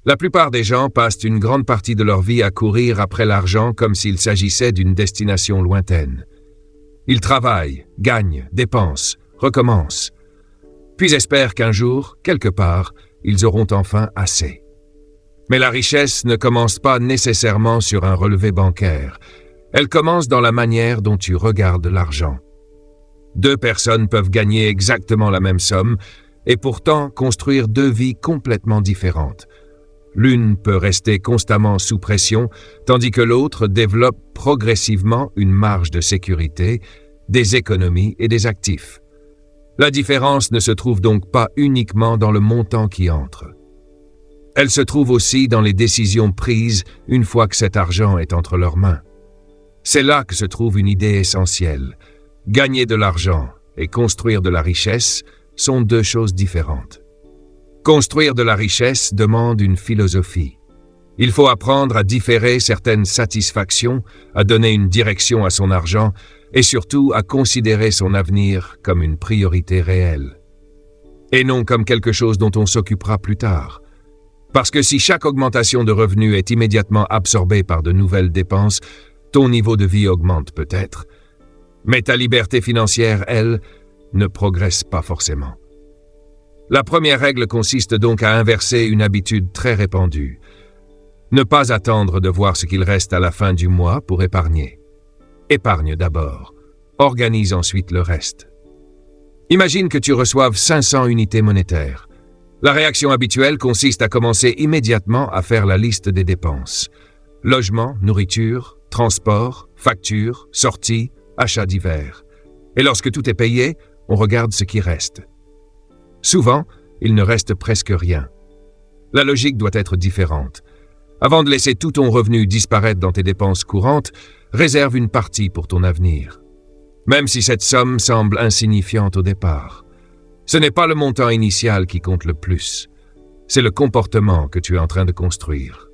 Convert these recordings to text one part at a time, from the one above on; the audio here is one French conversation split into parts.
La plupart des gens passent une grande partie de leur vie à courir après l'argent comme s'il s'agissait d'une destination lointaine. Ils travaillent, gagnent, dépensent, recommencent, puis espèrent qu'un jour, quelque part, ils auront enfin assez. Mais la richesse ne commence pas nécessairement sur un relevé bancaire. Elle commence dans la manière dont tu regardes l'argent. Deux personnes peuvent gagner exactement la même somme et pourtant construire deux vies complètement différentes. L'une peut rester constamment sous pression, tandis que l'autre développe progressivement une marge de sécurité, des économies et des actifs. La différence ne se trouve donc pas uniquement dans le montant qui entre. Elle se trouve aussi dans les décisions prises une fois que cet argent est entre leurs mains. C'est là que se trouve une idée essentielle. Gagner de l'argent et construire de la richesse sont deux choses différentes. Construire de la richesse demande une philosophie. Il faut apprendre à différer certaines satisfactions, à donner une direction à son argent et surtout à considérer son avenir comme une priorité réelle. Et non comme quelque chose dont on s'occupera plus tard. Parce que si chaque augmentation de revenus est immédiatement absorbée par de nouvelles dépenses, ton niveau de vie augmente peut-être, mais ta liberté financière, elle, ne progresse pas forcément. La première règle consiste donc à inverser une habitude très répandue. Ne pas attendre de voir ce qu'il reste à la fin du mois pour épargner. Épargne d'abord. Organise ensuite le reste. Imagine que tu reçoives 500 unités monétaires. La réaction habituelle consiste à commencer immédiatement à faire la liste des dépenses. Logement, nourriture, transport, factures, sorties, achats divers. Et lorsque tout est payé, on regarde ce qui reste. Souvent, il ne reste presque rien. La logique doit être différente. Avant de laisser tout ton revenu disparaître dans tes dépenses courantes, réserve une partie pour ton avenir. Même si cette somme semble insignifiante au départ. Ce n'est pas le montant initial qui compte le plus. C'est le comportement que tu es en train de construire.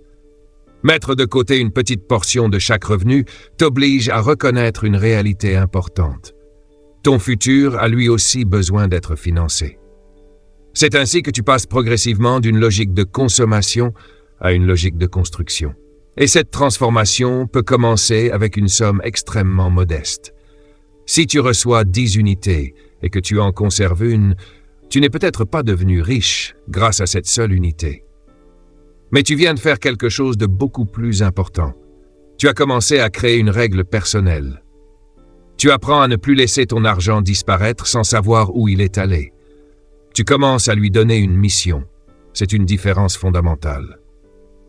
Mettre de côté une petite portion de chaque revenu t'oblige à reconnaître une réalité importante. Ton futur a lui aussi besoin d'être financé. C'est ainsi que tu passes progressivement d'une logique de consommation à une logique de construction. Et cette transformation peut commencer avec une somme extrêmement modeste. Si tu reçois 10 unités et que tu en conserves une, tu n'es peut-être pas devenu riche grâce à cette seule unité. Mais tu viens de faire quelque chose de beaucoup plus important. Tu as commencé à créer une règle personnelle. Tu apprends à ne plus laisser ton argent disparaître sans savoir où il est allé. Tu commences à lui donner une mission. C'est une différence fondamentale.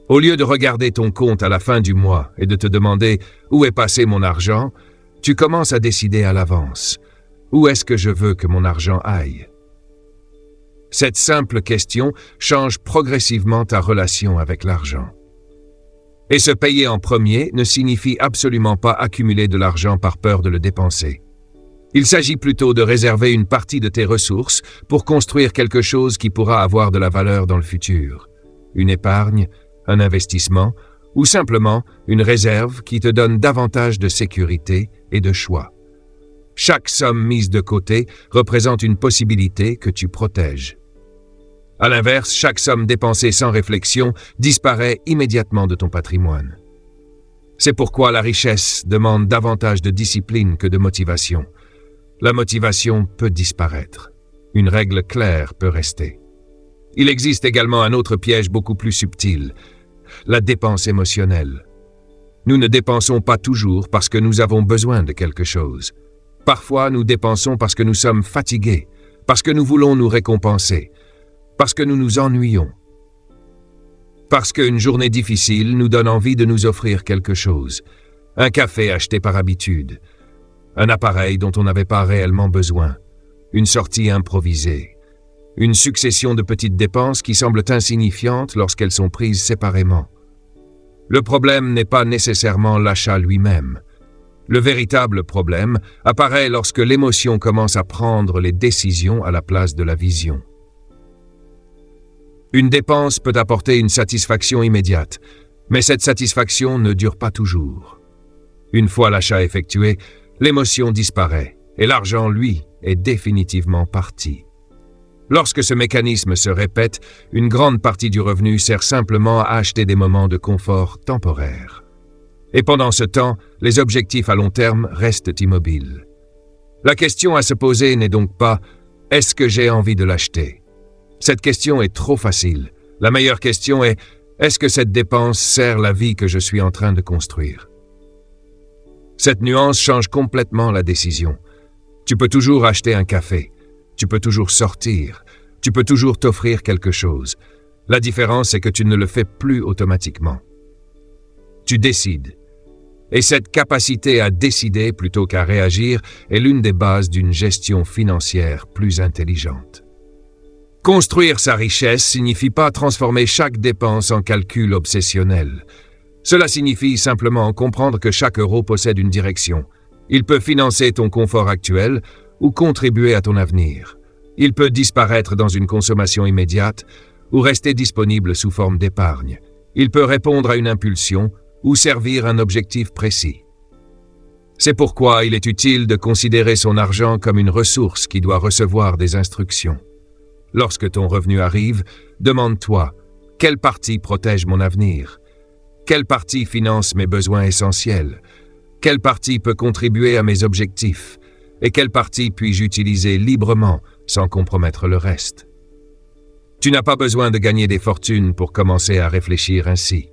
Au lieu de regarder ton compte à la fin du mois et de te demander « Où est passé mon argent ?», tu commences à décider à l'avance. Où est-ce que je veux que mon argent aille ? Cette simple question change progressivement ta relation avec l'argent. Et se payer en premier ne signifie absolument pas accumuler de l'argent par peur de le dépenser. Il s'agit plutôt de réserver une partie de tes ressources pour construire quelque chose qui pourra avoir de la valeur dans le futur. Une épargne, un investissement ou simplement une réserve qui te donne davantage de sécurité et de choix. Chaque somme mise de côté représente une possibilité que tu protèges. À l'inverse, chaque somme dépensée sans réflexion disparaît immédiatement de ton patrimoine. C'est pourquoi la richesse demande davantage de discipline que de motivation. La motivation peut disparaître. Une règle claire peut rester. Il existe également un autre piège beaucoup plus subtil, la dépense émotionnelle. Nous ne dépensons pas toujours parce que nous avons besoin de quelque chose. Parfois, nous dépensons parce que nous sommes fatigués, parce que nous voulons nous récompenser, parce que nous nous ennuyons. Parce qu'une journée difficile nous donne envie de nous offrir quelque chose. Un café acheté par habitude. Un appareil dont on n'avait pas réellement besoin. Une sortie improvisée. Une succession de petites dépenses qui semblent insignifiantes lorsqu'elles sont prises séparément. Le problème n'est pas nécessairement l'achat lui-même. Le véritable problème apparaît lorsque l'émotion commence à prendre les décisions à la place de la vision. Une dépense peut apporter une satisfaction immédiate, mais cette satisfaction ne dure pas toujours. Une fois l'achat effectué, l'émotion disparaît et l'argent, lui, est définitivement parti. Lorsque ce mécanisme se répète, une grande partie du revenu sert simplement à acheter des moments de confort temporaires. Et pendant ce temps, les objectifs à long terme restent immobiles. La question à se poser n'est donc pas « est-ce que j'ai envie de l'acheter ?» Cette question est trop facile. La meilleure question est « est-ce que cette dépense sert la vie que je suis en train de construire ?» Cette nuance change complètement la décision. Tu peux toujours acheter un café. Tu peux toujours sortir, tu peux toujours t'offrir quelque chose. La différence, c'est que tu ne le fais plus automatiquement. Tu décides. Et cette capacité à décider plutôt qu'à réagir est l'une des bases d'une gestion financière plus intelligente. Construire sa richesse signifie pas transformer chaque dépense en calcul obsessionnel. Cela signifie simplement comprendre que chaque euro possède une direction. Il peut financer ton confort actuel, ou contribuer à ton avenir. Il peut disparaître dans une consommation immédiate ou rester disponible sous forme d'épargne. Il peut répondre à une impulsion ou servir un objectif précis. C'est pourquoi il est utile de considérer son argent comme une ressource qui doit recevoir des instructions. Lorsque ton revenu arrive, demande-toi « Quelle partie protège mon avenir ? Quelle partie finance mes besoins essentiels ? Quelle partie peut contribuer à mes objectifs ? Et quelle partie puis-je utiliser librement sans compromettre le reste ? Tu n'as pas besoin de gagner des fortunes pour commencer à réfléchir ainsi.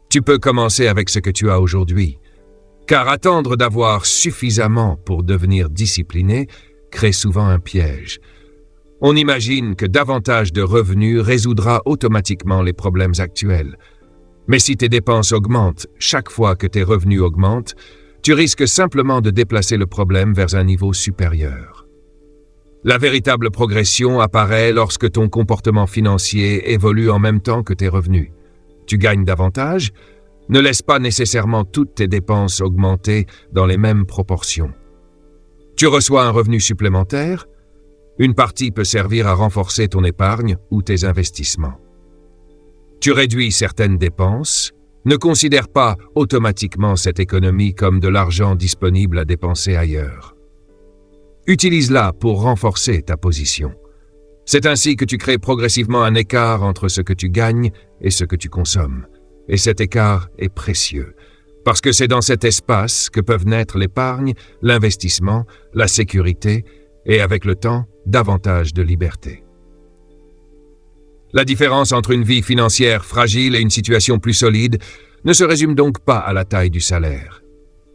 Tu peux commencer avec ce que tu as aujourd'hui, car attendre d'avoir suffisamment pour devenir discipliné crée souvent un piège. On imagine que davantage de revenus résoudra automatiquement les problèmes actuels. Mais si tes dépenses augmentent chaque fois que tes revenus augmentent, tu risques simplement de déplacer le problème vers un niveau supérieur. La véritable progression apparaît lorsque ton comportement financier évolue en même temps que tes revenus. Tu gagnes davantage? Ne laisse pas nécessairement toutes tes dépenses augmenter dans les mêmes proportions. Tu reçois un revenu supplémentaire? Une partie peut servir à renforcer ton épargne ou tes investissements. Tu réduis certaines dépenses? Ne considère pas automatiquement cette économie comme de l'argent disponible à dépenser ailleurs. Utilise-la pour renforcer ta position. C'est ainsi que tu crées progressivement un écart entre ce que tu gagnes et ce que tu consommes. Et cet écart est précieux, parce que c'est dans cet espace que peuvent naître l'épargne, l'investissement, la sécurité et, avec le temps, davantage de liberté. La différence entre une vie financière fragile et une situation plus solide ne se résume donc pas à la taille du salaire.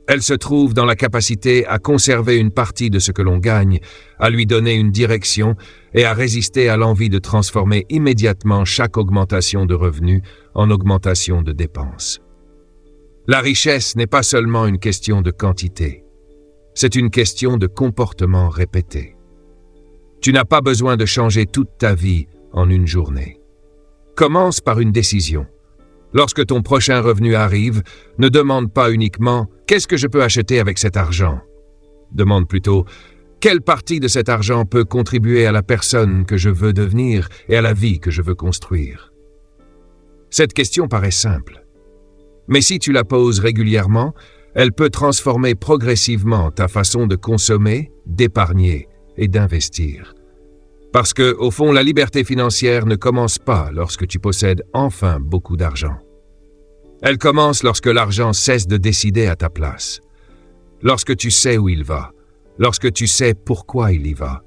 Elle se trouve dans la capacité à conserver une partie de ce que l'on gagne, à lui donner une direction et à résister à l'envie de transformer immédiatement chaque augmentation de revenus en augmentation de dépenses. La richesse n'est pas seulement une question de quantité, c'est une question de comportement répété. Tu n'as pas besoin de changer toute ta vie en une journée. Commence par une décision. Lorsque ton prochain revenu arrive, ne demande pas uniquement « Qu'est-ce que je peux acheter avec cet argent ?» Demande plutôt « Quelle partie de cet argent peut contribuer à la personne que je veux devenir et à la vie que je veux construire ?» Cette question paraît simple. Mais si tu la poses régulièrement, elle peut transformer progressivement ta façon de consommer, d'épargner et d'investir. Parce que, au fond, la liberté financière ne commence pas lorsque tu possèdes enfin beaucoup d'argent. Elle commence lorsque l'argent cesse de décider à ta place. Lorsque tu sais où il va, lorsque tu sais pourquoi il y va,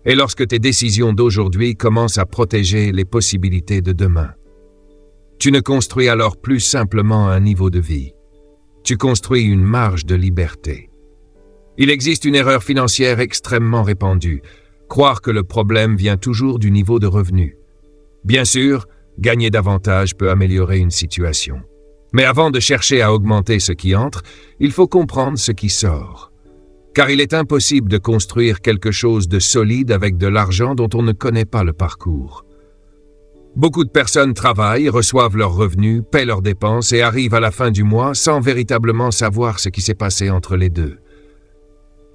et lorsque tes décisions d'aujourd'hui commencent à protéger les possibilités de demain. Tu ne construis alors plus simplement un niveau de vie. Tu construis une marge de liberté. Il existe une erreur financière extrêmement répandue, croire que le problème vient toujours du niveau de revenu. Bien sûr, gagner davantage peut améliorer une situation. Mais avant de chercher à augmenter ce qui entre, il faut comprendre ce qui sort. Car il est impossible de construire quelque chose de solide avec de l'argent dont on ne connaît pas le parcours. Beaucoup de personnes travaillent, reçoivent leurs revenus, paient leurs dépenses et arrivent à la fin du mois sans véritablement savoir ce qui s'est passé entre les deux.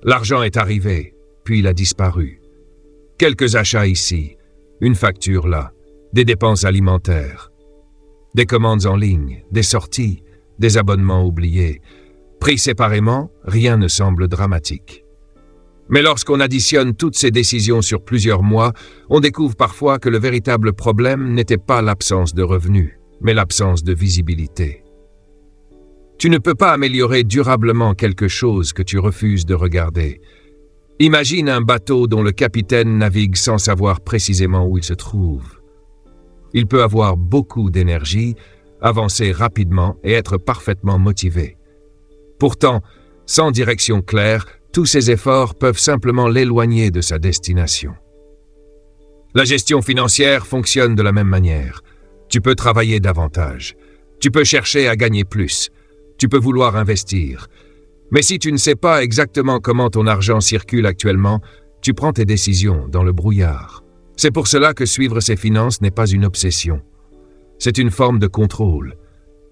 L'argent est arrivé, puis il a disparu. Quelques achats ici, une facture là, des dépenses alimentaires, des commandes en ligne, des sorties, des abonnements oubliés. Pris séparément, rien ne semble dramatique. Mais lorsqu'on additionne toutes ces décisions sur plusieurs mois, on découvre parfois que le véritable problème n'était pas l'absence de revenus, mais l'absence de visibilité. Tu ne peux pas améliorer durablement quelque chose que tu refuses de regarder. Imagine un bateau dont le capitaine navigue sans savoir précisément où il se trouve. Il peut avoir beaucoup d'énergie, avancer rapidement et être parfaitement motivé. Pourtant, sans direction claire, tous ses efforts peuvent simplement l'éloigner de sa destination. La gestion financière fonctionne de la même manière. Tu peux travailler davantage. Tu peux chercher à gagner plus. Tu peux vouloir investir. Mais si tu ne sais pas exactement comment ton argent circule actuellement, tu prends tes décisions dans le brouillard. C'est pour cela que suivre ses finances n'est pas une obsession. C'est une forme de contrôle.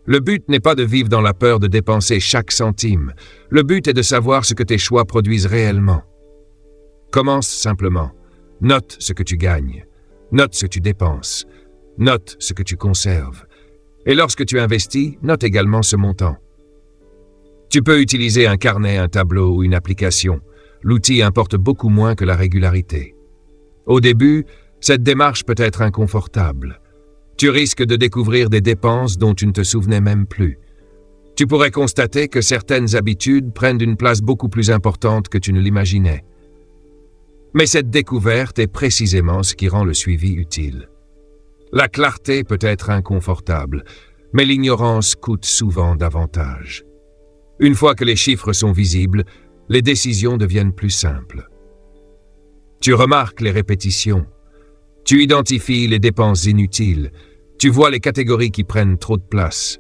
Le but n'est pas de vivre dans la peur de dépenser chaque centime. Le but est de savoir ce que tes choix produisent réellement. Commence simplement. Note ce que tu gagnes. Note ce que tu dépenses. Note ce que tu conserves. Et lorsque tu investis, note également ce montant. Tu peux utiliser un carnet, un tableau ou une application. L'outil importe beaucoup moins que la régularité. Au début, cette démarche peut être inconfortable. Tu risques de découvrir des dépenses dont tu ne te souvenais même plus. Tu pourrais constater que certaines habitudes prennent une place beaucoup plus importante que tu ne l'imaginais. Mais cette découverte est précisément ce qui rend le suivi utile. La clarté peut être inconfortable, mais l'ignorance coûte souvent davantage. Une fois que les chiffres sont visibles, les décisions deviennent plus simples. Tu remarques les répétitions. Tu identifies les dépenses inutiles. Tu vois les catégories qui prennent trop de place.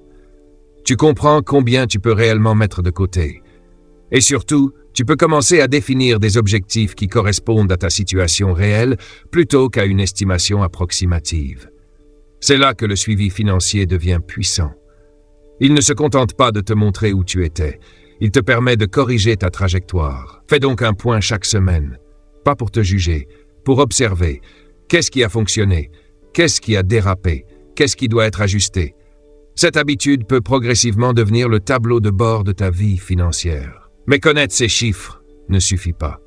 Tu comprends combien tu peux réellement mettre de côté. Et surtout, tu peux commencer à définir des objectifs qui correspondent à ta situation réelle plutôt qu'à une estimation approximative. C'est là que le suivi financier devient puissant. Il ne se contente pas de te montrer où tu étais. Il te permet de corriger ta trajectoire. Fais donc un point chaque semaine. Pas pour te juger, pour observer. Qu'est-ce qui a fonctionné? Qu'est-ce qui a dérapé? Qu'est-ce qui doit être ajusté? Cette habitude peut progressivement devenir le tableau de bord de ta vie financière. Mais connaître ces chiffres ne suffit pas.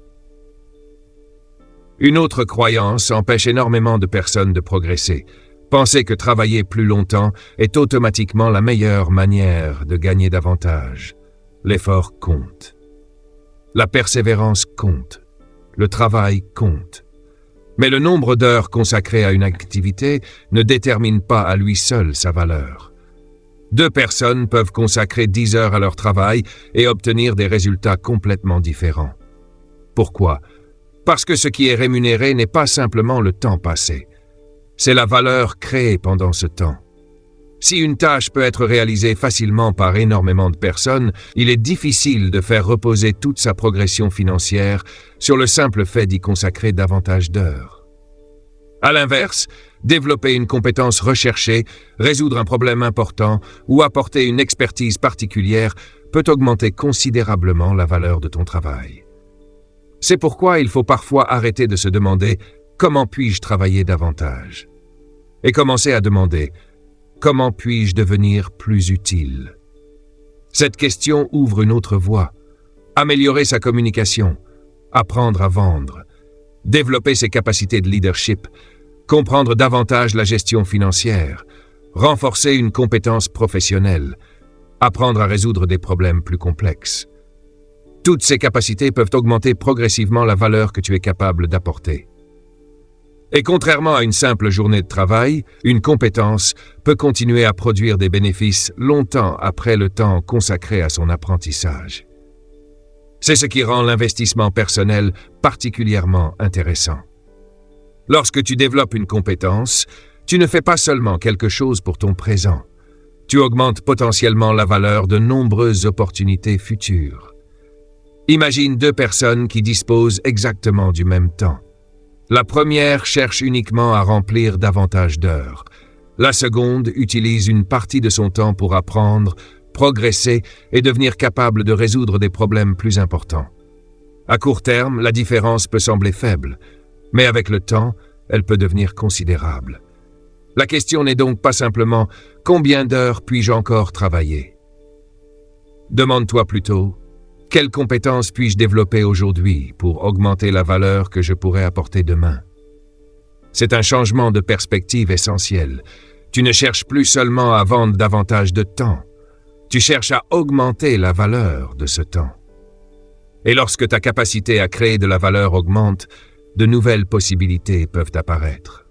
Une autre croyance empêche énormément de personnes de progresser. Penser que travailler plus longtemps est automatiquement la meilleure manière de gagner davantage. L'effort compte. La persévérance compte. Le travail compte. Mais le nombre d'heures consacrées à une activité ne détermine pas à lui seul sa valeur. Deux personnes peuvent consacrer 10 heures à leur travail et obtenir des résultats complètement différents. Pourquoi? Parce que ce qui est rémunéré n'est pas simplement le temps passé. C'est la valeur créée pendant ce temps. Si une tâche peut être réalisée facilement par énormément de personnes, il est difficile de faire reposer toute sa progression financière sur le simple fait d'y consacrer davantage d'heures. À l'inverse, développer une compétence recherchée, résoudre un problème important ou apporter une expertise particulière peut augmenter considérablement la valeur de ton travail. C'est pourquoi il faut parfois arrêter de se demander « Comment puis-je travailler davantage ?» et commencer à demander « Comment puis-je devenir plus utile ?» Cette question ouvre une autre voie. Améliorer sa communication, apprendre à vendre, développer ses capacités de leadership, comprendre davantage la gestion financière, renforcer une compétence professionnelle, apprendre à résoudre des problèmes plus complexes. Toutes ces capacités peuvent augmenter progressivement la valeur que tu es capable d'apporter. Et contrairement à une simple journée de travail, une compétence peut continuer à produire des bénéfices longtemps après le temps consacré à son apprentissage. C'est ce qui rend l'investissement personnel particulièrement intéressant. Lorsque tu développes une compétence, tu ne fais pas seulement quelque chose pour ton présent. Tu augmentes potentiellement la valeur de nombreuses opportunités futures. Imagine deux personnes qui disposent exactement du même temps. La première cherche uniquement à remplir davantage d'heures. La seconde utilise une partie de son temps pour apprendre, progresser et devenir capable de résoudre des problèmes plus importants. À court terme, la différence peut sembler faible, mais avec le temps, elle peut devenir considérable. La question n'est donc pas simplement « Combien d'heures puis-je encore travailler ?» Demande-toi plutôt « Quelles compétences puis-je développer aujourd'hui pour augmenter la valeur que je pourrais apporter demain? C'est un changement de perspective essentiel. Tu ne cherches plus seulement à vendre davantage de temps. Tu cherches à augmenter la valeur de ce temps. Et lorsque ta capacité à créer de la valeur augmente, de nouvelles possibilités peuvent apparaître.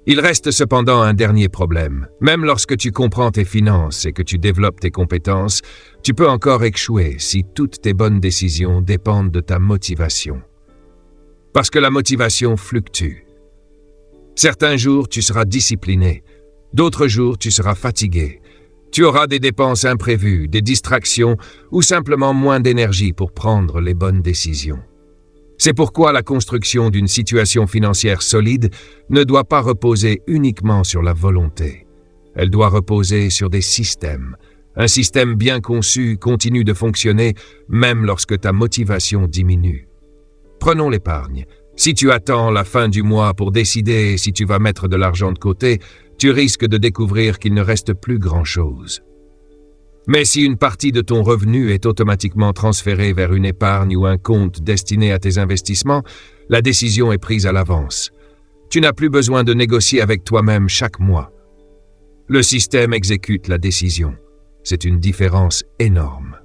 Il reste cependant un dernier problème. Même lorsque tu comprends tes finances et que tu développes tes compétences, tu peux encore échouer si toutes tes bonnes décisions dépendent de ta motivation. Parce que la motivation fluctue. Certains jours, tu seras discipliné. D'autres jours, tu seras fatigué. Tu auras des dépenses imprévues, des distractions ou simplement moins d'énergie pour prendre les bonnes décisions. C'est pourquoi la construction d'une situation financière solide ne doit pas reposer uniquement sur la volonté. Elle doit reposer sur des systèmes. Un système bien conçu continue de fonctionner même lorsque ta motivation diminue. Prenons l'épargne. Si tu attends la fin du mois pour décider si tu vas mettre de l'argent de côté, tu risques de découvrir qu'il ne reste plus grand-chose. Mais si une partie de ton revenu est automatiquement transférée vers une épargne ou un compte destiné à tes investissements, la décision est prise à l'avance. Tu n'as plus besoin de négocier avec toi-même chaque mois. Le système exécute la décision. C'est une différence énorme.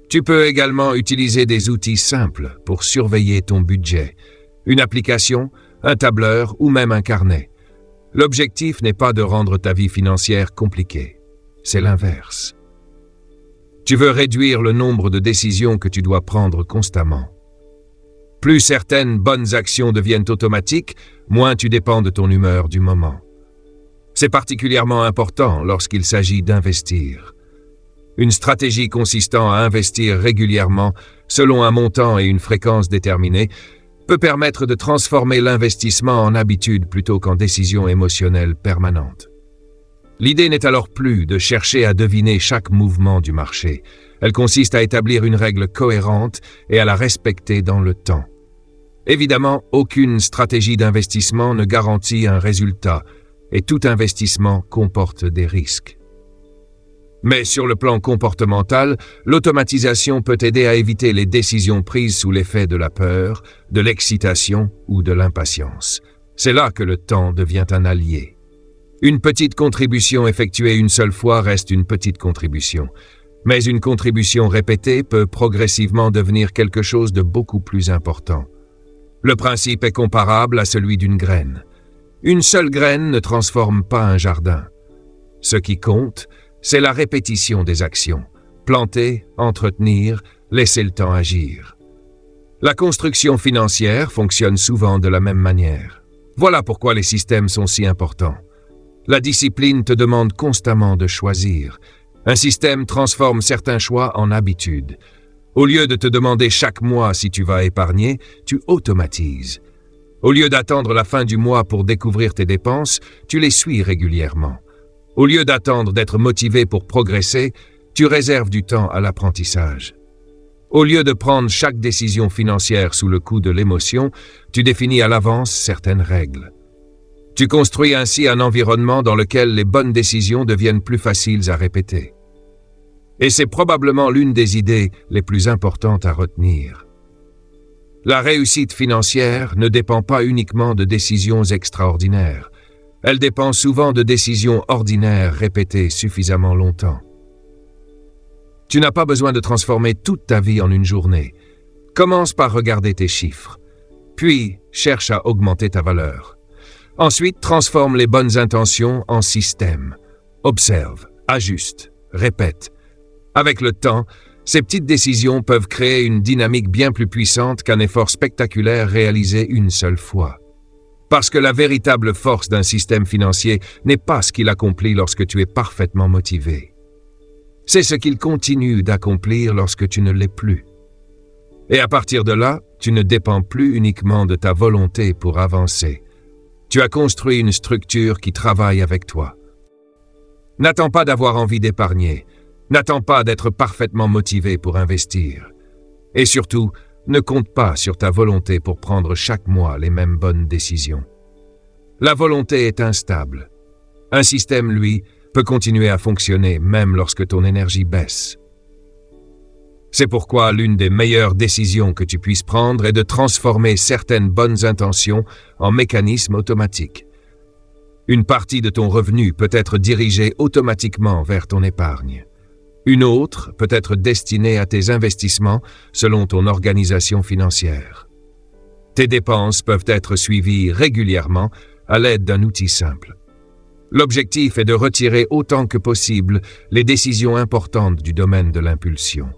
Tu peux également utiliser des outils simples pour surveiller ton budget. Une application, un tableur ou même un carnet. L'objectif n'est pas de rendre ta vie financière compliquée. C'est l'inverse. Tu veux réduire le nombre de décisions que tu dois prendre constamment. Plus certaines bonnes actions deviennent automatiques, moins tu dépends de ton humeur du moment. C'est particulièrement important lorsqu'il s'agit d'investir. Une stratégie consistant à investir régulièrement, selon un montant et une fréquence déterminée, peut permettre de transformer l'investissement en habitude plutôt qu'en décision émotionnelle permanente. L'idée n'est alors plus de chercher à deviner chaque mouvement du marché. Elle consiste à établir une règle cohérente et à la respecter dans le temps. Évidemment, aucune stratégie d'investissement ne garantit un résultat, et tout investissement comporte des risques. Mais sur le plan comportemental, l'automatisation peut aider à éviter les décisions prises sous l'effet de la peur, de l'excitation ou de l'impatience. C'est là que le temps devient un allié. Une petite contribution effectuée une seule fois reste une petite contribution, mais une contribution répétée peut progressivement devenir quelque chose de beaucoup plus important. Le principe est comparable à celui d'une graine. Une seule graine ne transforme pas un jardin. Ce qui compte, c'est la répétition des actions. Planter, entretenir, laisser le temps agir. La construction financière fonctionne souvent de la même manière. Voilà pourquoi les systèmes sont si importants. La discipline te demande constamment de choisir. Un système transforme certains choix en habitudes. Au lieu de te demander chaque mois si tu vas épargner, tu automatises. Au lieu d'attendre la fin du mois pour découvrir tes dépenses, tu les suis régulièrement. Au lieu d'attendre d'être motivé pour progresser, tu réserves du temps à l'apprentissage. Au lieu de prendre chaque décision financière sous le coup de l'émotion, tu définis à l'avance certaines règles. Tu construis ainsi un environnement dans lequel les bonnes décisions deviennent plus faciles à répéter. Et c'est probablement l'une des idées les plus importantes à retenir. La réussite financière ne dépend pas uniquement de décisions extraordinaires. Elle dépend souvent de décisions ordinaires répétées suffisamment longtemps. Tu n'as pas besoin de transformer toute ta vie en une journée. Commence par regarder tes chiffres, puis cherche à augmenter ta valeur. Ensuite, transforme les bonnes intentions en système. Observe, ajuste, répète. Avec le temps, ces petites décisions peuvent créer une dynamique bien plus puissante qu'un effort spectaculaire réalisé une seule fois. Parce que la véritable force d'un système financier n'est pas ce qu'il accomplit lorsque tu es parfaitement motivé. C'est ce qu'il continue d'accomplir lorsque tu ne l'es plus. Et à partir de là, tu ne dépends plus uniquement de ta volonté pour avancer. Tu as construit une structure qui travaille avec toi. N'attends pas d'avoir envie d'épargner. N'attends pas d'être parfaitement motivé pour investir. Et surtout, ne compte pas sur ta volonté pour prendre chaque mois les mêmes bonnes décisions. La volonté est instable. Un système, lui, peut continuer à fonctionner même lorsque ton énergie baisse. C'est pourquoi l'une des meilleures décisions que tu puisses prendre est de transformer certaines bonnes intentions en mécanismes automatiques. Une partie de ton revenu peut être dirigée automatiquement vers ton épargne. Une autre peut être destinée à tes investissements selon ton organisation financière. Tes dépenses peuvent être suivies régulièrement à l'aide d'un outil simple. L'objectif est de retirer autant que possible les décisions importantes du domaine de l'impulsion.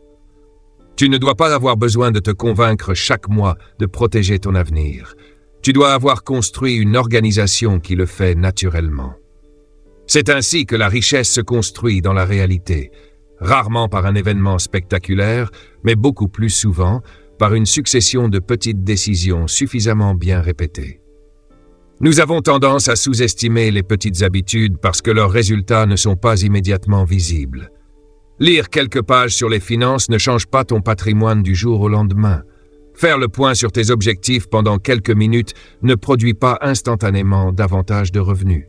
Tu ne dois pas avoir besoin de te convaincre chaque mois de protéger ton avenir. Tu dois avoir construit une organisation qui le fait naturellement. C'est ainsi que la richesse se construit dans la réalité, rarement par un événement spectaculaire, mais beaucoup plus souvent par une succession de petites décisions suffisamment bien répétées. Nous avons tendance à sous-estimer les petites habitudes parce que leurs résultats ne sont pas immédiatement visibles. Lire quelques pages sur les finances ne change pas ton patrimoine du jour au lendemain. Faire le point sur tes objectifs pendant quelques minutes ne produit pas instantanément davantage de revenus.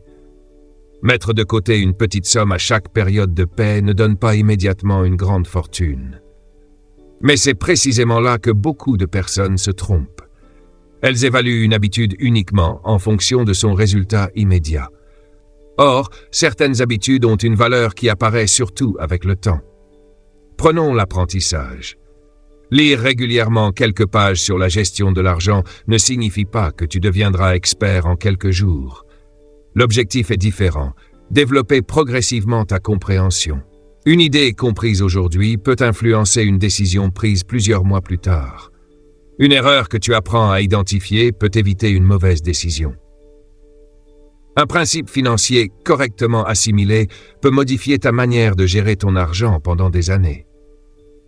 Mettre de côté une petite somme à chaque période de paix ne donne pas immédiatement une grande fortune. Mais c'est précisément là que beaucoup de personnes se trompent. Elles évaluent une habitude uniquement en fonction de son résultat immédiat. Or, certaines habitudes ont une valeur qui apparaît surtout avec le temps. Prenons l'apprentissage. Lire régulièrement quelques pages sur la gestion de l'argent ne signifie pas que tu deviendras expert en quelques jours. L'objectif est différent, développer progressivement ta compréhension. Une idée comprise aujourd'hui peut influencer une décision prise plusieurs mois plus tard. Une erreur que tu apprends à identifier peut éviter une mauvaise décision. Un principe financier correctement assimilé peut modifier ta manière de gérer ton argent pendant des années.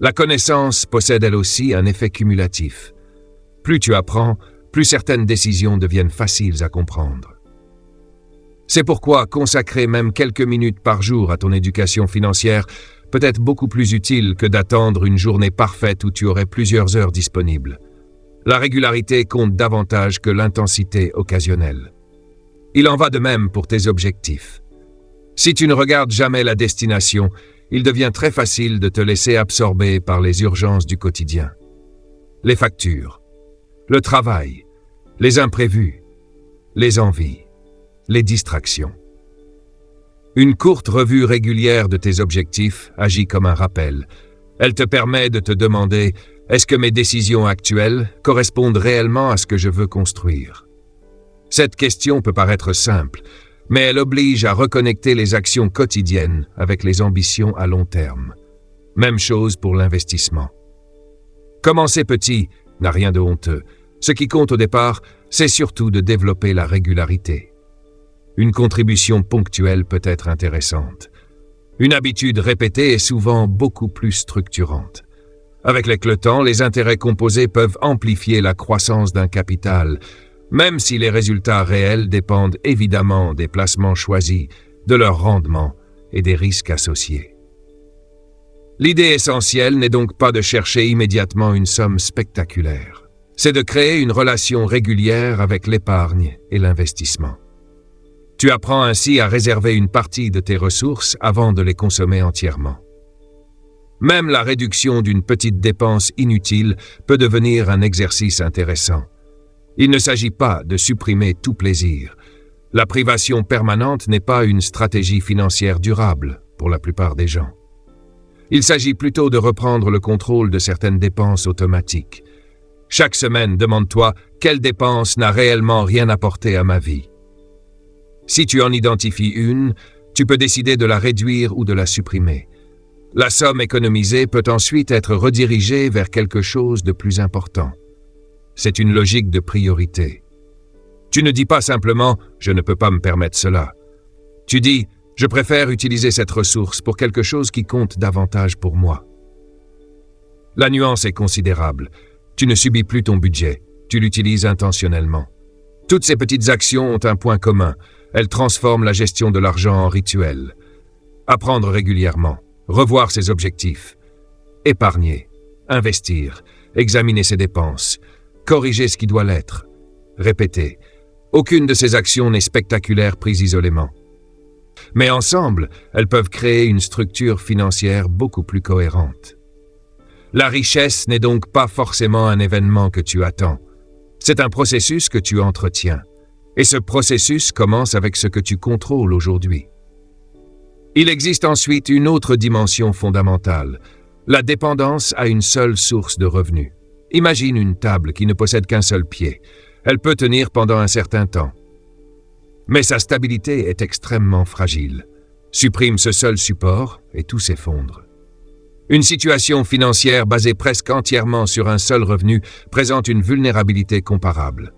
La connaissance possède elle aussi un effet cumulatif. Plus tu apprends, plus certaines décisions deviennent faciles à comprendre. C'est pourquoi consacrer même quelques minutes par jour à ton éducation financière peut être beaucoup plus utile que d'attendre une journée parfaite où tu aurais plusieurs heures disponibles. La régularité compte davantage que l'intensité occasionnelle. Il en va de même pour tes objectifs. Si tu ne regardes jamais la destination, il devient très facile de te laisser absorber par les urgences du quotidien. Les factures, le travail, les imprévus, les envies, les distractions. Une courte revue régulière de tes objectifs agit comme un rappel. Elle te permet de te demander « Est-ce que mes décisions actuelles correspondent réellement à ce que je veux construire ?» Cette question peut paraître simple, mais elle oblige à reconnecter les actions quotidiennes avec les ambitions à long terme. Même chose pour l'investissement. Commencer petit n'a rien de honteux. Ce qui compte au départ, c'est surtout de développer la régularité. Une contribution ponctuelle peut être intéressante. Une habitude répétée est souvent beaucoup plus structurante. Avec le temps, les intérêts composés peuvent amplifier la croissance d'un capital, même si les résultats réels dépendent évidemment des placements choisis, de leur rendement et des risques associés. L'idée essentielle n'est donc pas de chercher immédiatement une somme spectaculaire. C'est de créer une relation régulière avec l'épargne et l'investissement. Tu apprends ainsi à réserver une partie de tes ressources avant de les consommer entièrement. Même la réduction d'une petite dépense inutile peut devenir un exercice intéressant. Il ne s'agit pas de supprimer tout plaisir. La privation permanente n'est pas une stratégie financière durable pour la plupart des gens. Il s'agit plutôt de reprendre le contrôle de certaines dépenses automatiques. Chaque semaine, demande-toi quelle dépense n'a réellement rien apporté à ma vie. Si tu en identifies une, tu peux décider de la réduire ou de la supprimer. La somme économisée peut ensuite être redirigée vers quelque chose de plus important. C'est une logique de priorité. Tu ne dis pas simplement « je ne peux pas me permettre cela ». Tu dis « je préfère utiliser cette ressource pour quelque chose qui compte davantage pour moi ». La nuance est considérable. Tu ne subis plus ton budget, tu l'utilises intentionnellement. Toutes ces petites actions ont un point commun. Elles transforment la gestion de l'argent en rituel. Apprendre régulièrement, revoir ses objectifs, épargner, investir, examiner ses dépenses, corriger ce qui doit l'être, répéter. Aucune de ces actions n'est spectaculaire prise isolément. Mais ensemble, elles peuvent créer une structure financière beaucoup plus cohérente. La richesse n'est donc pas forcément un événement que tu attends. C'est un processus que tu entretiens. Et ce processus commence avec ce que tu contrôles aujourd'hui. Il existe ensuite une autre dimension fondamentale, la dépendance à une seule source de revenus. Imagine une table qui ne possède qu'un seul pied. Elle peut tenir pendant un certain temps. Mais sa stabilité est extrêmement fragile. Supprime ce seul support et tout s'effondre. Une situation financière basée presque entièrement sur un seul revenu présente une vulnérabilité comparable.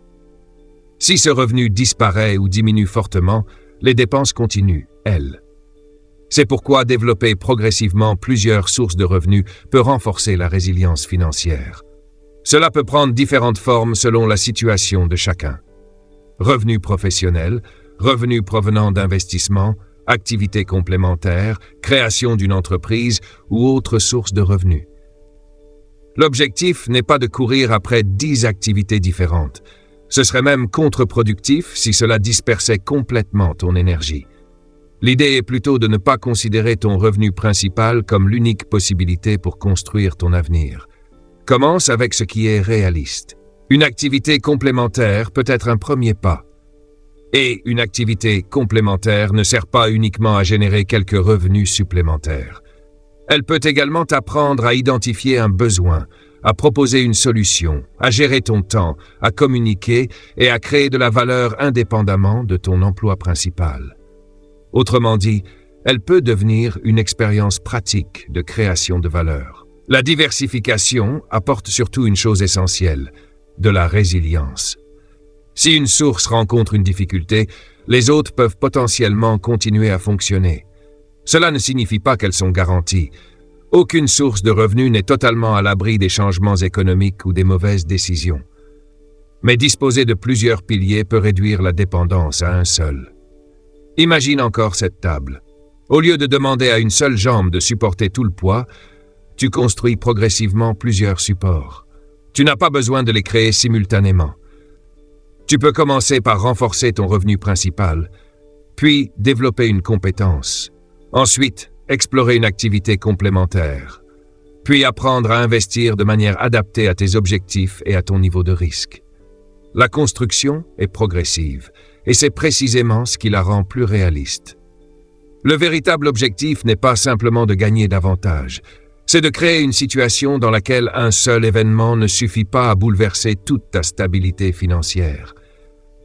Si ce revenu disparaît ou diminue fortement, les dépenses continuent, elles. C'est pourquoi développer progressivement plusieurs sources de revenus peut renforcer la résilience financière. Cela peut prendre différentes formes selon la situation de chacun. Revenus professionnels, revenus provenant d'investissements, activités complémentaires, création d'une entreprise ou autres sources de revenus. L'objectif n'est pas de courir après 10 activités différentes. Ce serait même contre-productif si cela dispersait complètement ton énergie. L'idée est plutôt de ne pas considérer ton revenu principal comme l'unique possibilité pour construire ton avenir. Commence avec ce qui est réaliste. Une activité complémentaire peut être un premier pas. Et une activité complémentaire ne sert pas uniquement à générer quelques revenus supplémentaires. Elle peut également t'apprendre à identifier un besoin, à proposer une solution, à gérer ton temps, à communiquer et à créer de la valeur indépendamment de ton emploi principal. Autrement dit, elle peut devenir une expérience pratique de création de valeur. La diversification apporte surtout une chose essentielle, de la résilience. Si une source rencontre une difficulté, les autres peuvent potentiellement continuer à fonctionner. Cela ne signifie pas qu'elles sont garanties. Aucune source de revenus n'est totalement à l'abri des changements économiques ou des mauvaises décisions. Mais disposer de plusieurs piliers peut réduire la dépendance à un seul. Imagine encore cette table. Au lieu de demander à une seule jambe de supporter tout le poids, tu construis progressivement plusieurs supports. Tu n'as pas besoin de les créer simultanément. Tu peux commencer par renforcer ton revenu principal, puis développer une compétence. Ensuite, explorer une activité complémentaire, puis apprendre à investir de manière adaptée à tes objectifs et à ton niveau de risque. La construction est progressive, et c'est précisément ce qui la rend plus réaliste. Le véritable objectif n'est pas simplement de gagner davantage, c'est de créer une situation dans laquelle un seul événement ne suffit pas à bouleverser toute ta stabilité financière.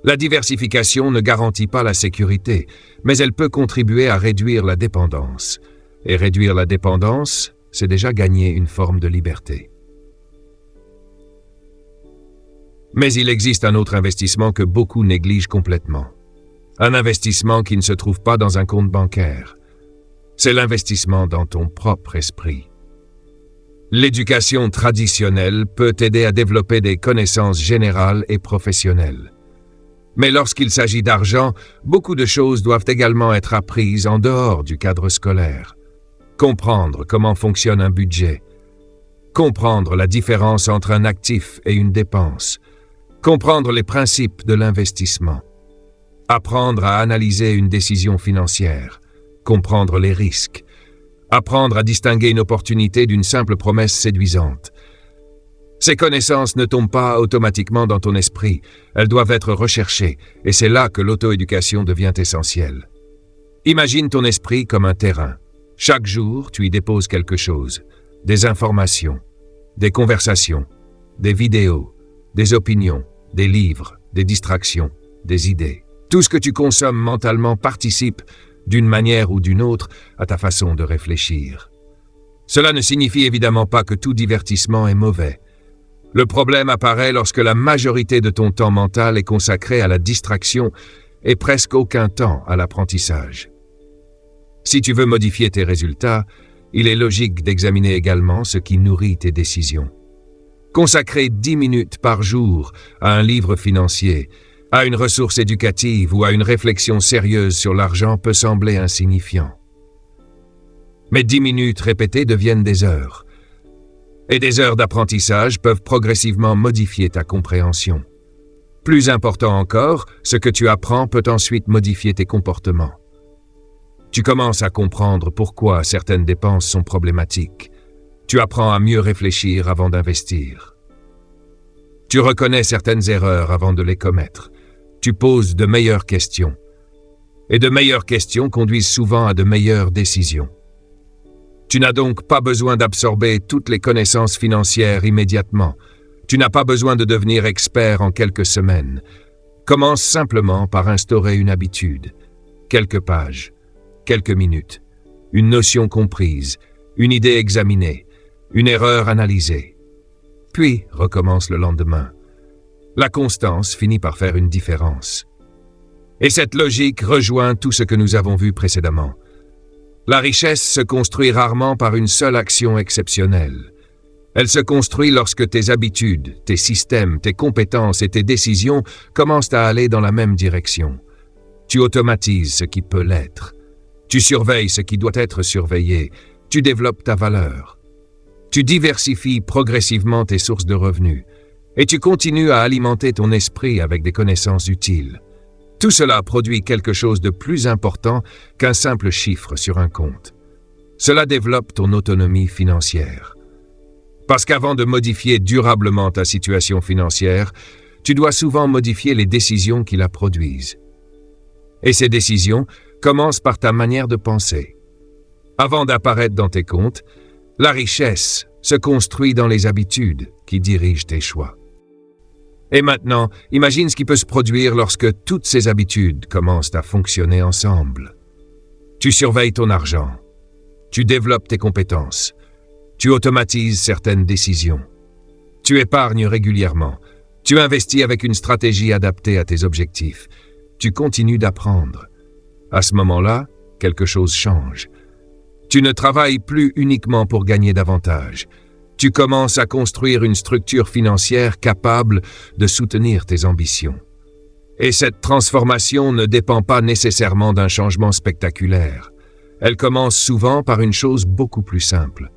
La diversification ne garantit pas la sécurité, mais elle peut contribuer à réduire la dépendance. Et réduire la dépendance, c'est déjà gagner une forme de liberté. Mais il existe un autre investissement que beaucoup négligent complètement. Un investissement qui ne se trouve pas dans un compte bancaire. C'est l'investissement dans ton propre esprit. L'éducation traditionnelle peut t'aider à développer des connaissances générales et professionnelles. Mais lorsqu'il s'agit d'argent, beaucoup de choses doivent également être apprises en dehors du cadre scolaire. Comprendre comment fonctionne un budget. Comprendre la différence entre un actif et une dépense. Comprendre les principes de l'investissement. Apprendre à analyser une décision financière. Comprendre les risques. Apprendre à distinguer une opportunité d'une simple promesse séduisante. Ces connaissances ne tombent pas automatiquement dans ton esprit, elles doivent être recherchées, et c'est là que l'auto-éducation devient essentielle. Imagine ton esprit comme un terrain. Chaque jour, tu y déposes quelque chose, des informations, des conversations, des vidéos, des opinions, des livres, des distractions, des idées. Tout ce que tu consommes mentalement participe, d'une manière ou d'une autre, à ta façon de réfléchir. Cela ne signifie évidemment pas que tout divertissement est mauvais. Le problème apparaît lorsque la majorité de ton temps mental est consacré à la distraction et presque aucun temps à l'apprentissage. Si tu veux modifier tes résultats, il est logique d'examiner également ce qui nourrit tes décisions. Consacrer 10 minutes par jour à un livre financier, à une ressource éducative ou à une réflexion sérieuse sur l'argent peut sembler insignifiant. Mais 10 minutes répétées deviennent des heures. Et des heures d'apprentissage peuvent progressivement modifier ta compréhension. Plus important encore, ce que tu apprends peut ensuite modifier tes comportements. Tu commences à comprendre pourquoi certaines dépenses sont problématiques. Tu apprends à mieux réfléchir avant d'investir. Tu reconnais certaines erreurs avant de les commettre. Tu poses de meilleures questions. Et de meilleures questions conduisent souvent à de meilleures décisions. Tu n'as donc pas besoin d'absorber toutes les connaissances financières immédiatement. Tu n'as pas besoin de devenir expert en quelques semaines. Commence simplement par instaurer une habitude. Quelques pages, quelques minutes, une notion comprise, une idée examinée, une erreur analysée. Puis recommence le lendemain. La constance finit par faire une différence. Et cette logique rejoint tout ce que nous avons vu précédemment. La richesse se construit rarement par une seule action exceptionnelle. Elle se construit lorsque tes habitudes, tes systèmes, tes compétences et tes décisions commencent à aller dans la même direction. Tu automatises ce qui peut l'être. Tu surveilles ce qui doit être surveillé. Tu développes ta valeur. Tu diversifies progressivement tes sources de revenus. Et tu continues à alimenter ton esprit avec des connaissances utiles. Tout cela produit quelque chose de plus important qu'un simple chiffre sur un compte. Cela développe ton autonomie financière. Parce qu'avant de modifier durablement ta situation financière, tu dois souvent modifier les décisions qui la produisent. Et ces décisions commencent par ta manière de penser. Avant d'apparaître dans tes comptes, la richesse se construit dans les habitudes qui dirigent tes choix. Et maintenant, imagine ce qui peut se produire lorsque toutes ces habitudes commencent à fonctionner ensemble. Tu surveilles ton argent. Tu développes tes compétences. Tu automatises certaines décisions. Tu épargnes régulièrement. Tu investis avec une stratégie adaptée à tes objectifs. Tu continues d'apprendre. À ce moment-là, quelque chose change. Tu ne travailles plus uniquement pour gagner davantage. Tu commences à construire une structure financière capable de soutenir tes ambitions. Et cette transformation ne dépend pas nécessairement d'un changement spectaculaire. Elle commence souvent par une chose beaucoup plus simple.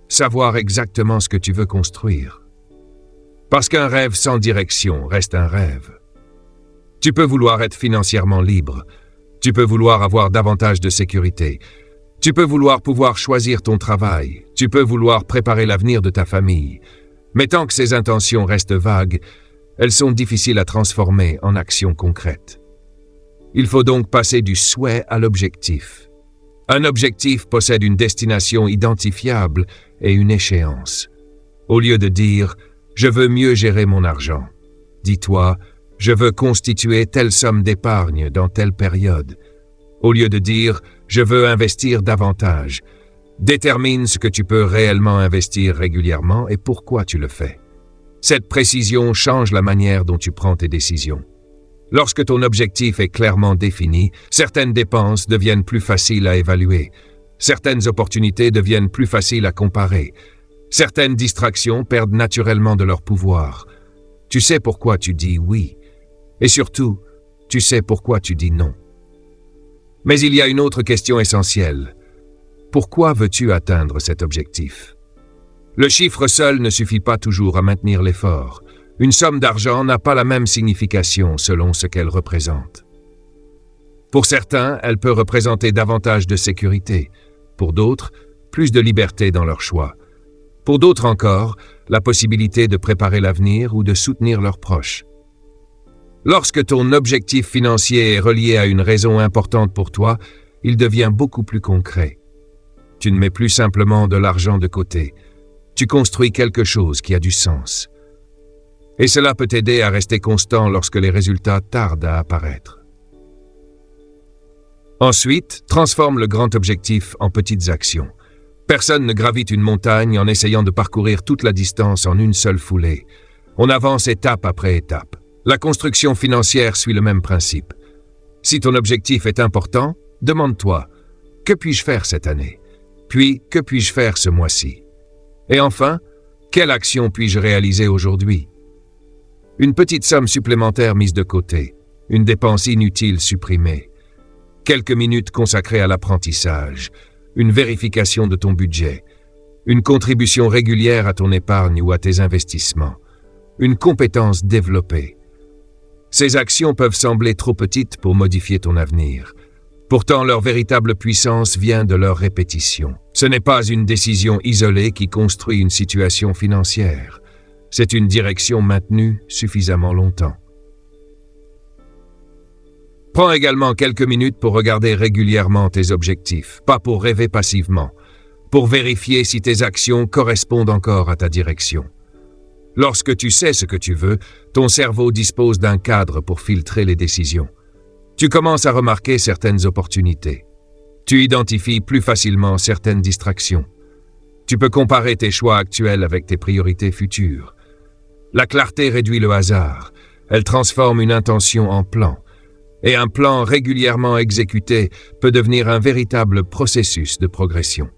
Savoir exactement ce que tu veux construire. Parce qu'un rêve sans direction reste un rêve. Tu peux vouloir être financièrement libre. Tu peux vouloir avoir davantage de sécurité. Tu peux vouloir pouvoir choisir ton travail, tu peux vouloir préparer l'avenir de ta famille. Mais tant que ces intentions restent vagues, elles sont difficiles à transformer en actions concrètes. Il faut donc passer du souhait à l'objectif. Un objectif possède une destination identifiable et une échéance. Au lieu de dire « je veux mieux gérer mon argent », dis-toi « je veux constituer telle somme d'épargne dans telle période ». Au lieu de dire « je veux investir davantage », détermine ce que tu peux réellement investir régulièrement et pourquoi tu le fais. Cette précision change la manière dont tu prends tes décisions. Lorsque ton objectif est clairement défini, certaines dépenses deviennent plus faciles à évaluer, certaines opportunités deviennent plus faciles à comparer, certaines distractions perdent naturellement de leur pouvoir. Tu sais pourquoi tu dis oui, et surtout, tu sais pourquoi tu dis non. Mais il y a une autre question essentielle. Pourquoi veux-tu atteindre cet objectif? Le chiffre seul ne suffit pas toujours à maintenir l'effort. Une somme d'argent n'a pas la même signification selon ce qu'elle représente. Pour certains, elle peut représenter davantage de sécurité. Pour d'autres, plus de liberté dans leur choix. Pour d'autres encore, la possibilité de préparer l'avenir ou de soutenir leurs proches. Lorsque ton objectif financier est relié à une raison importante pour toi, il devient beaucoup plus concret. Tu ne mets plus simplement de l'argent de côté. Tu construis quelque chose qui a du sens. Et cela peut t'aider à rester constant lorsque les résultats tardent à apparaître. Ensuite, transforme le grand objectif en petites actions. Personne ne gravite une montagne en essayant de parcourir toute la distance en une seule foulée. On avance étape après étape. La construction financière suit le même principe. Si ton objectif est important, demande-toi « Que puis-je faire cette année ?» Puis « Que puis-je faire ce mois-ci ?» Et enfin, « Quelle action puis-je réaliser aujourd'hui ?» Une petite somme supplémentaire mise de côté, une dépense inutile supprimée, quelques minutes consacrées à l'apprentissage, une vérification de ton budget, une contribution régulière à ton épargne ou à tes investissements, une compétence développée. Ces actions peuvent sembler trop petites pour modifier ton avenir. Pourtant, leur véritable puissance vient de leur répétition. Ce n'est pas une décision isolée qui construit une situation financière. C'est une direction maintenue suffisamment longtemps. Prends également quelques minutes pour regarder régulièrement tes objectifs, pas pour rêver passivement, pour vérifier si tes actions correspondent encore à ta direction. Lorsque tu sais ce que tu veux, ton cerveau dispose d'un cadre pour filtrer les décisions. Tu commences à remarquer certaines opportunités. Tu identifies plus facilement certaines distractions. Tu peux comparer tes choix actuels avec tes priorités futures. La clarté réduit le hasard. Elle transforme une intention en plan. Et un plan régulièrement exécuté peut devenir un véritable processus de progression.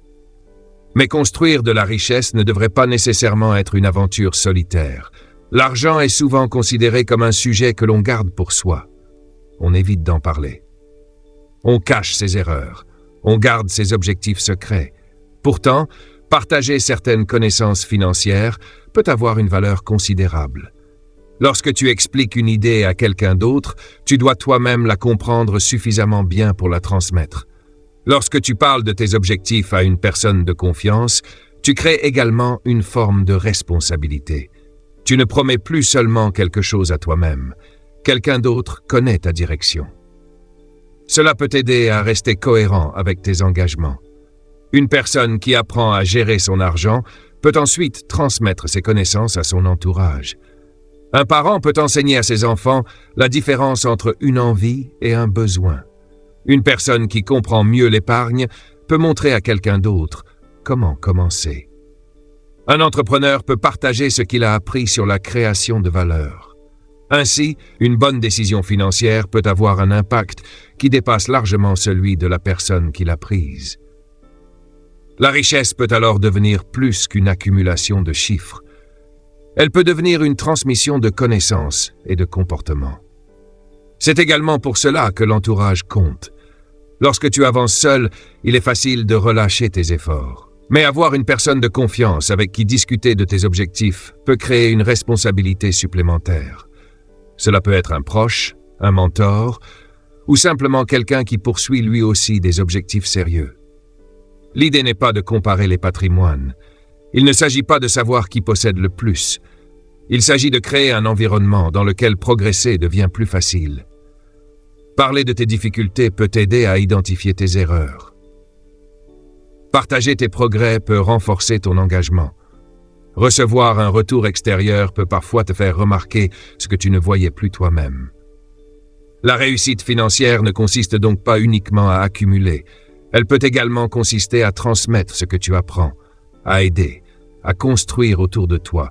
Mais construire de la richesse ne devrait pas nécessairement être une aventure solitaire. L'argent est souvent considéré comme un sujet que l'on garde pour soi. On évite d'en parler. On cache ses erreurs. On garde ses objectifs secrets. Pourtant, partager certaines connaissances financières peut avoir une valeur considérable. Lorsque tu expliques une idée à quelqu'un d'autre, tu dois toi-même la comprendre suffisamment bien pour la transmettre. Lorsque tu parles de tes objectifs à une personne de confiance, tu crées également une forme de responsabilité. Tu ne promets plus seulement quelque chose à toi-même. Quelqu'un d'autre connaît ta direction. Cela peut t'aider à rester cohérent avec tes engagements. Une personne qui apprend à gérer son argent peut ensuite transmettre ses connaissances à son entourage. Un parent peut enseigner à ses enfants la différence entre une envie et un besoin. Une personne qui comprend mieux l'épargne peut montrer à quelqu'un d'autre comment commencer. Un entrepreneur peut partager ce qu'il a appris sur la création de valeur. Ainsi, une bonne décision financière peut avoir un impact qui dépasse largement celui de la personne qui l'a prise. La richesse peut alors devenir plus qu'une accumulation de chiffres. Elle peut devenir une transmission de connaissances et de comportements. C'est également pour cela que l'entourage compte. Lorsque tu avances seul, il est facile de relâcher tes efforts. Mais avoir une personne de confiance avec qui discuter de tes objectifs peut créer une responsabilité supplémentaire. Cela peut être un proche, un mentor, ou simplement quelqu'un qui poursuit lui aussi des objectifs sérieux. L'idée n'est pas de comparer les patrimoines. Il ne s'agit pas de savoir qui possède le plus. Il s'agit de créer un environnement dans lequel progresser devient plus facile. Parler de tes difficultés peut t'aider à identifier tes erreurs. Partager tes progrès peut renforcer ton engagement. Recevoir un retour extérieur peut parfois te faire remarquer ce que tu ne voyais plus toi-même. La réussite financière ne consiste donc pas uniquement à accumuler. Elle peut également consister à transmettre ce que tu apprends, à aider, à construire autour de toi,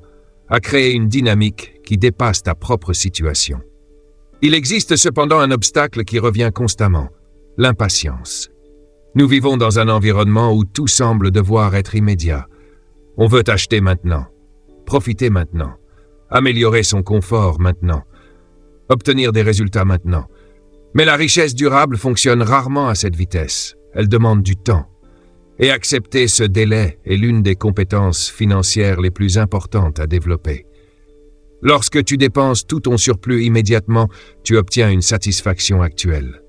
à créer une dynamique qui dépasse ta propre situation. Il existe cependant un obstacle qui revient constamment, l'impatience. Nous vivons dans un environnement où tout semble devoir être immédiat. On veut acheter maintenant, profiter maintenant, améliorer son confort maintenant, obtenir des résultats maintenant. Mais la richesse durable fonctionne rarement à cette vitesse. Elle demande du temps. Et accepter ce délai est l'une des compétences financières les plus importantes à développer. Lorsque tu dépenses tout ton surplus immédiatement, tu obtiens une satisfaction actuelle.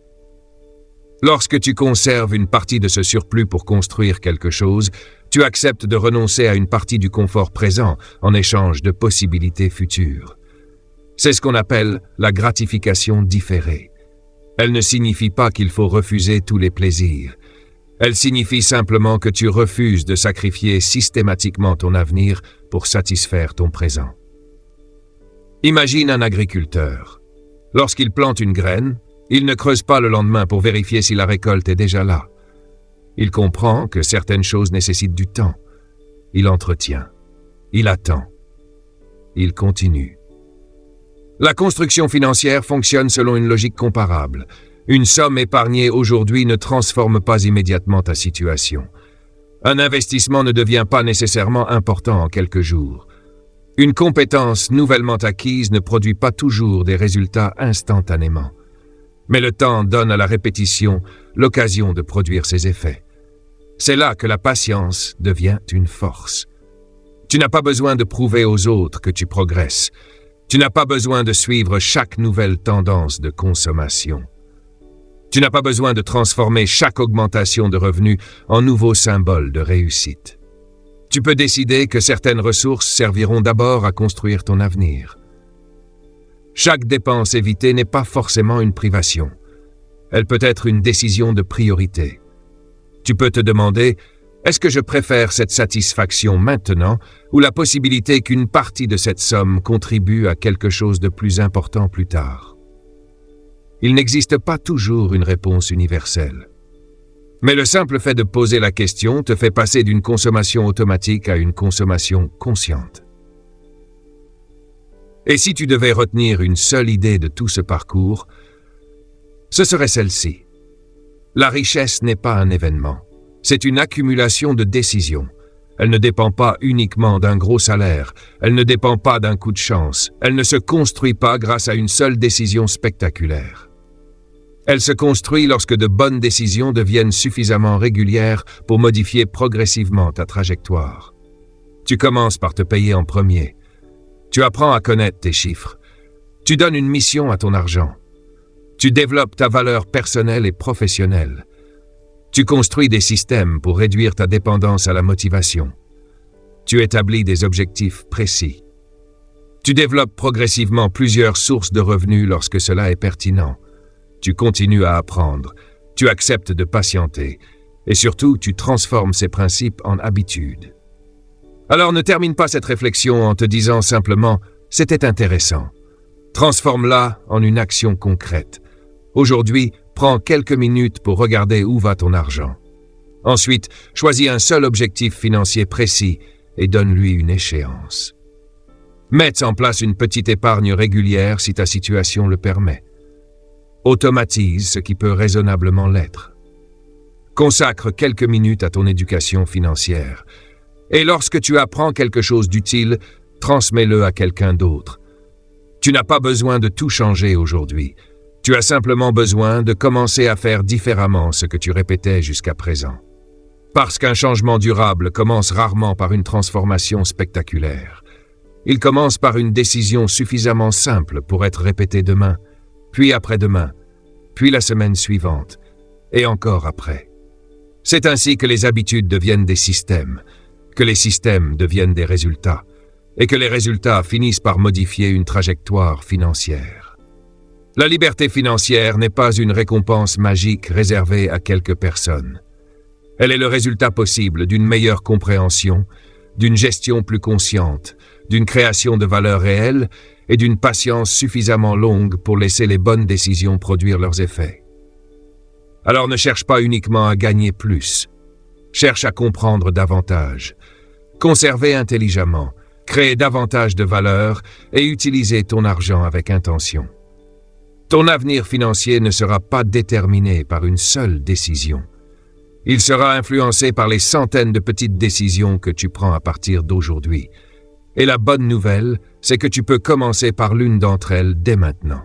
Lorsque tu conserves une partie de ce surplus pour construire quelque chose, tu acceptes de renoncer à une partie du confort présent en échange de possibilités futures. C'est ce qu'on appelle la gratification différée. Elle ne signifie pas qu'il faut refuser tous les plaisirs. Elle signifie simplement que tu refuses de sacrifier systématiquement ton avenir pour satisfaire ton présent. Imagine un agriculteur. Lorsqu'il plante une graine, il ne creuse pas le lendemain pour vérifier si la récolte est déjà là. Il comprend que certaines choses nécessitent du temps. Il entretient. Il attend. Il continue. La construction financière fonctionne selon une logique comparable. Une somme épargnée aujourd'hui ne transforme pas immédiatement ta situation. Un investissement ne devient pas nécessairement important en quelques jours. Une compétence nouvellement acquise ne produit pas toujours des résultats instantanément. Mais le temps donne à la répétition l'occasion de produire ses effets. C'est là que la patience devient une force. Tu n'as pas besoin de prouver aux autres que tu progresses. Tu n'as pas besoin de suivre chaque nouvelle tendance de consommation. Tu n'as pas besoin de transformer chaque augmentation de revenus en nouveau symbole de réussite. Tu peux décider que certaines ressources serviront d'abord à construire ton avenir. Chaque dépense évitée n'est pas forcément une privation. Elle peut être une décision de priorité. Tu peux te demander, est-ce que je préfère cette satisfaction maintenant ou la possibilité qu'une partie de cette somme contribue à quelque chose de plus important plus tard? Il n'existe pas toujours une réponse universelle. Mais le simple fait de poser la question te fait passer d'une consommation automatique à une consommation consciente. Et si tu devais retenir une seule idée de tout ce parcours, ce serait celle-ci. La richesse n'est pas un événement. C'est une accumulation de décisions. Elle ne dépend pas uniquement d'un gros salaire. Elle ne dépend pas d'un coup de chance. Elle ne se construit pas grâce à une seule décision spectaculaire. Elle se construit lorsque de bonnes décisions deviennent suffisamment régulières pour modifier progressivement ta trajectoire. Tu commences par te payer en premier. Tu apprends à connaître tes chiffres. Tu donnes une mission à ton argent. Tu développes ta valeur personnelle et professionnelle. Tu construis des systèmes pour réduire ta dépendance à la motivation. Tu établis des objectifs précis. Tu développes progressivement plusieurs sources de revenus lorsque cela est pertinent. Tu continues à apprendre, tu acceptes de patienter, et surtout tu transformes ces principes en habitudes. Alors ne termine pas cette réflexion en te disant simplement « c'était intéressant ». Transforme-la en une action concrète. Aujourd'hui, prends quelques minutes pour regarder où va ton argent. Ensuite, choisis un seul objectif financier précis et donne-lui une échéance. Mets en place une petite épargne régulière si ta situation le permet. Automatise ce qui peut raisonnablement l'être. Consacre quelques minutes à ton éducation financière. Et lorsque tu apprends quelque chose d'utile, transmets-le à quelqu'un d'autre. Tu n'as pas besoin de tout changer aujourd'hui. Tu as simplement besoin de commencer à faire différemment ce que tu répétais jusqu'à présent. Parce qu'un changement durable commence rarement par une transformation spectaculaire. Il commence par une décision suffisamment simple pour être répétée demain, puis après-demain, puis la semaine suivante, et encore après. C'est ainsi que les habitudes deviennent des systèmes, que les systèmes deviennent des résultats, et que les résultats finissent par modifier une trajectoire financière. La liberté financière n'est pas une récompense magique réservée à quelques personnes. Elle est le résultat possible d'une meilleure compréhension, d'une gestion plus consciente, d'une création de valeur réelle et d'une patience suffisamment longue pour laisser les bonnes décisions produire leurs effets. Alors ne cherche pas uniquement à gagner plus. Cherche à comprendre davantage, conserver intelligemment, créer davantage de valeur et utiliser ton argent avec intention. Ton avenir financier ne sera pas déterminé par une seule décision. Il sera influencé par les centaines de petites décisions que tu prends à partir d'aujourd'hui. Et la bonne nouvelle, c'est que tu peux commencer par l'une d'entre elles dès maintenant.